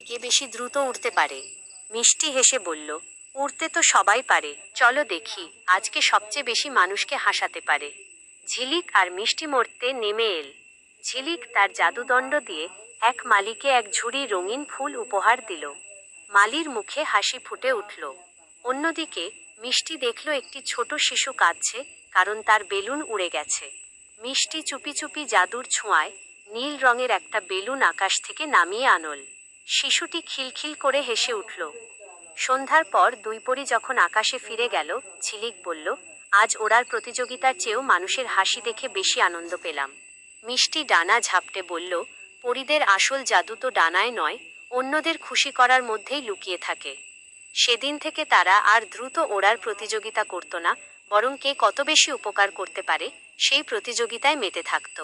কে বেশি দ্রুত উড়তে পারে। মিষ্টি হেসে বলল, উড়তে তো সবাই পারে, চলো দেখি আজকে সবচেয়ে বেশি মানুষকে হাসাতে পারে। ঝিলিক আর মিষ্টি মরতে নেমে এল। ঝিলিক তার জাদুদণ্ড দিয়ে এক মালিকে এক ঝুড়ি রঙিন ফুল উপহার দিল। মালির মুখে হাসি ফুটে উঠল। অন্যদিকে মিষ্টি দেখল একটি ছোট শিশু কাঁদছে, কারণ তার বেলুন উড়ে গেছে। মিষ্টি চুপি চুপি জাদুর ছোঁয়ায় নীল রঙের একটা বেলুন আকাশ থেকে নামিয়ে আনল। শিশুটি খিলখিল করে হেসে উঠল। সন্ধ্যার পর দুই পরী যখন আকাশে ফিরে গেল, ঝিলিক বলল, আজ ওড়ার প্রতিযোগিতার চেয়েও মানুষের হাসি দেখে বেশি আনন্দ পেলাম। মিষ্টি ডানা ঝাপটে বলল, পরীদের আসল জাদু তো ডানায় নয়, অন্যদের খুশি করার মধ্যেই লুকিয়ে থাকে। সেদিন থেকে তারা আর দ্রুত ওড়ার প্রতিযোগিতা করত না, বরং কে কত বেশি উপকার করতে পারে সেই প্রতিযোগিতায় মেতে থাকত।